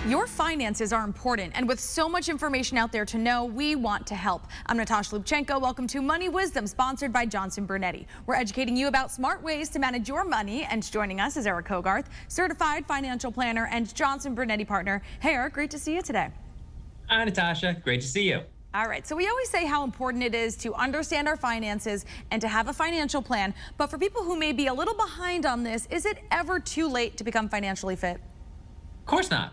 Your finances are important, and with so much information out there to know, we want to help. I'm Natasha Lubchenko. Welcome to Money Wisdom, sponsored by Johnson Brunetti. We're educating you about smart ways to manage your money, and joining us is Eric Hogarth, certified financial planner and Johnson Brunetti partner. Hey, Eric, great to see you today. Hi, Natasha. Great to see you. All right, so we always say how important it is to understand our finances and to have a financial plan. But for people who may be a little behind on this, is it ever too late to become financially fit? Of course not.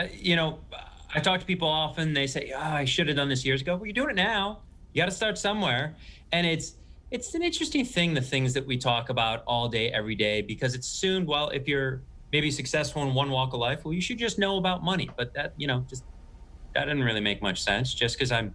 I talk to people often. They say, "Oh, I should have done this years ago." Well, you're doing it now. You got to start somewhere. And it's an interesting thing, the things that we talk about all day, every day, because it's assumed, well, if you're maybe successful in one walk of life, well, you should just know about money. But that, that doesn't really make much sense. Just because I'm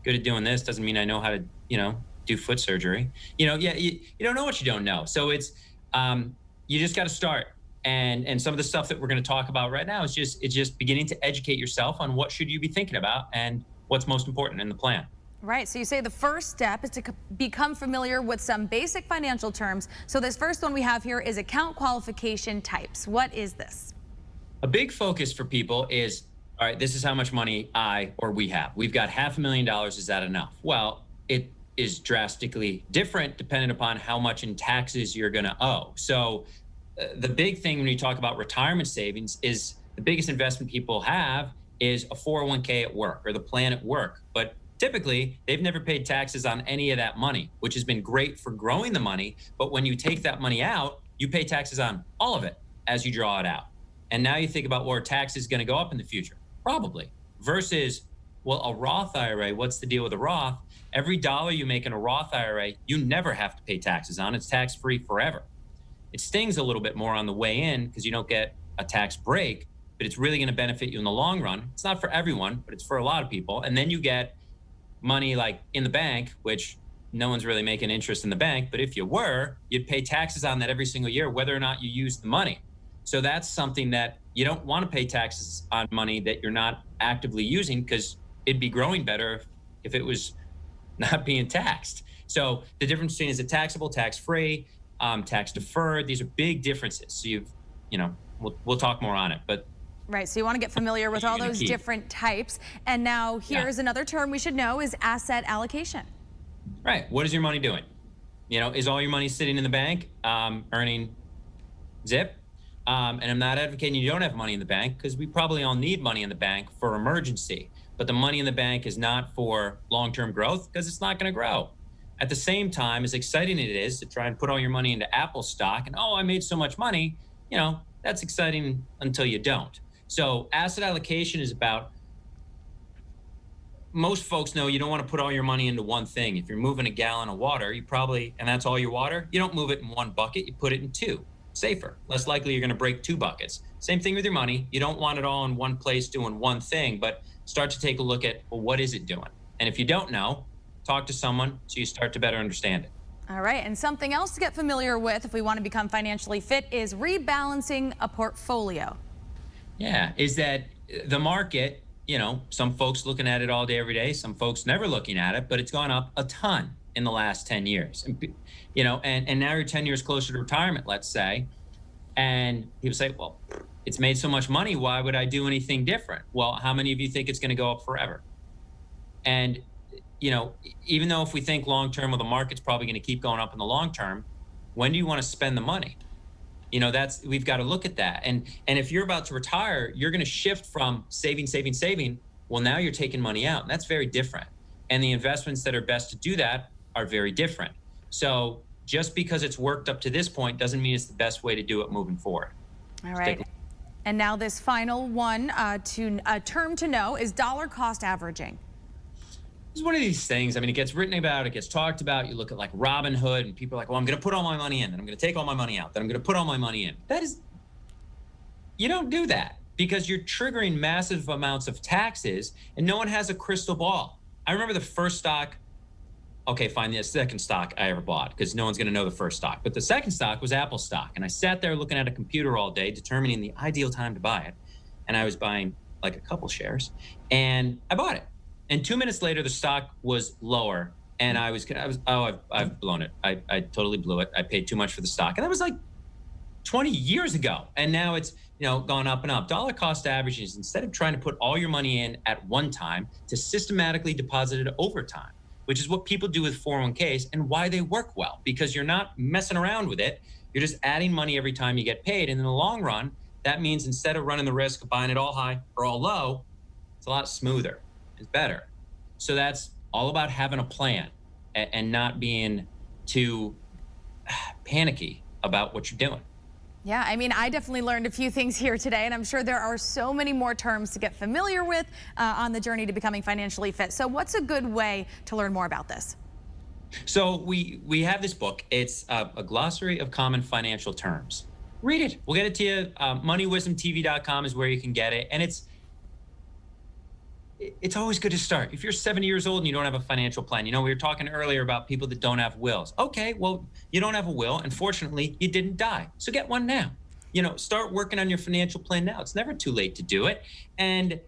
good at doing this doesn't mean I know how to, do foot surgery. You don't know what you don't know. So it's, you just got to start. And some of the stuff that we're going to talk about right now is just beginning to educate yourself on what should you be thinking about and what's most important in the plan. Right. So you say the first step is to become familiar with some basic financial terms. So this first one we have here is account qualification types. What is this? A big focus for people is, all right, this is how much money we have. We've got $500,000. Is that enough? Well, it is drastically different depending upon how much in taxes you're going to owe. So the big thing when you talk about retirement savings is the biggest investment people have is a 401k at work or the plan at work. But typically, they've never paid taxes on any of that money, which has been great for growing the money. But when you take that money out, you pay taxes on all of it as you draw it out. And now you think about where tax is going to go up in the future, probably, versus, well, a Roth IRA, what's the deal with a Roth? Every dollar you make in a Roth IRA, you never have to pay taxes on. It's tax-free forever. It stings a little bit more on the way in because you don't get a tax break, but it's really going to benefit you in the long run. It's not for everyone, but it's for a lot of people. And then you get money like in the bank, which no one's really making interest in the bank. But if you were, you'd pay taxes on that every single year, whether or not you use the money. So that's something that you don't want to pay taxes on money that you're not actively using because it'd be growing better if it was not being taxed. So the difference between is it taxable, tax-free, tax deferred. These are big differences. So we'll talk more on it, but. Right, so you want to get familiar with all those different types. And now here's another term we should know is asset allocation. Right, what is your money doing? Is all your money sitting in the bank, earning zip? And I'm not advocating you don't have money in the bank because we probably all need money in the bank for emergency. But the money in the bank is not for long-term growth because it's not going to grow. At the same time, as exciting it is to try and put all your money into Apple stock and, I made so much money, that's exciting until you don't. So asset allocation is about, most folks know you don't want to put all your money into one thing. If you're moving a gallon of water, and that's all your water, you don't move it in one bucket, you put it in two. Safer, less likely you're going to break two buckets. Same thing with your money. You don't want it all in one place doing one thing, but start to take a look at, well, what is it doing? And if you don't know, talk to someone so you start to better understand it. All right, and something else to get familiar with if we want to become financially fit is rebalancing a portfolio. Yeah, is that the market, some folks looking at it all day, every day, some folks never looking at it, but it's gone up a ton in the last 10 years. And now you're 10 years closer to retirement, let's say, and people say, well, it's made so much money, why would I do anything different? Well, how many of you think it's going to go up forever? And even though if we think long term, well, the market's probably going to keep going up in the long term, when do you want to spend the money? We've got to look at that. And if you're about to retire, you're going to shift from saving. Well, now you're taking money out, and that's very different. And the investments that are best to do that are very different. So just because it's worked up to this point doesn't mean it's the best way to do it moving forward. All right. And now this final one, a term to know is dollar cost averaging. It's one of these things. It gets written about, it gets talked about. You look at like Robinhood and people are like, well, I'm going to put all my money in, then I'm going to take all my money out, then I'm going to put all my money in. You don't do that because you're triggering massive amounts of taxes and no one has a crystal ball. I remember the first stock, okay, fine, the second stock I ever bought because no one's going to know the first stock. But the second stock was Apple stock. And I sat there looking at a computer all day, determining the ideal time to buy it. And I was buying like a couple shares and I bought it. And 2 minutes later, the stock was lower. And I've blown it. I totally blew it. I paid too much for the stock. And that was like 20 years ago. And now it's, gone up and up. Dollar cost averaging is, instead of trying to put all your money in at one time, to systematically deposit it over time, which is what people do with 401ks and why they work well, because you're not messing around with it. You're just adding money every time you get paid. And in the long run, that means instead of running the risk of buying it all high or all low, it's a lot smoother. It's better. So that's all about having a plan and not being too panicky about what you're doing. Yeah, I mean, I definitely learned a few things here today, and I'm sure there are so many more terms to get familiar with on the journey to becoming financially fit. So what's a good way to learn more about this? So we have this book. It's a glossary of common financial terms. Read it. We'll get it to you. MoneyWisdomTV.com is where you can get it. And it's always good to start. If you're 70 years old and you don't have a financial plan, we were talking earlier about people that don't have wills. Okay, well, you don't have a will, and fortunately, you didn't die. So get one now. Start working on your financial plan now. It's never too late to do it. And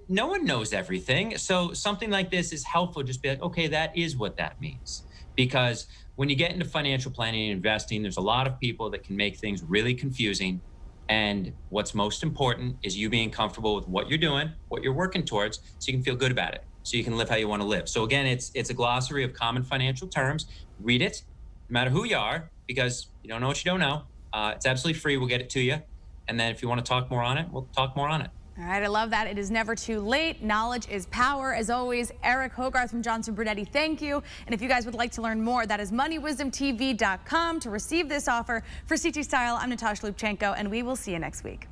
no one knows everything. So something like this is helpful. Just be like, okay, that is what that means. Because when you get into financial planning and investing, there's a lot of people that can make things really confusing. And what's most important is you being comfortable with what you're doing, what you're working towards, so you can feel good about it, so you can live how you want to live. So again, it's a glossary of common financial terms. Read it, no matter who you are, because you don't know what you don't know. It's absolutely free. We'll get it to you. And then if you want to talk more on it, we'll talk more on it. All right, I love that. It is never too late. Knowledge is power. As always, Eric Hogarth from Johnson Brunetti, thank you. And if you guys would like to learn more, that is MoneyWisdomTV.com to receive this offer. For CT Style, I'm Natasha Lubchenko, and we will see you next week.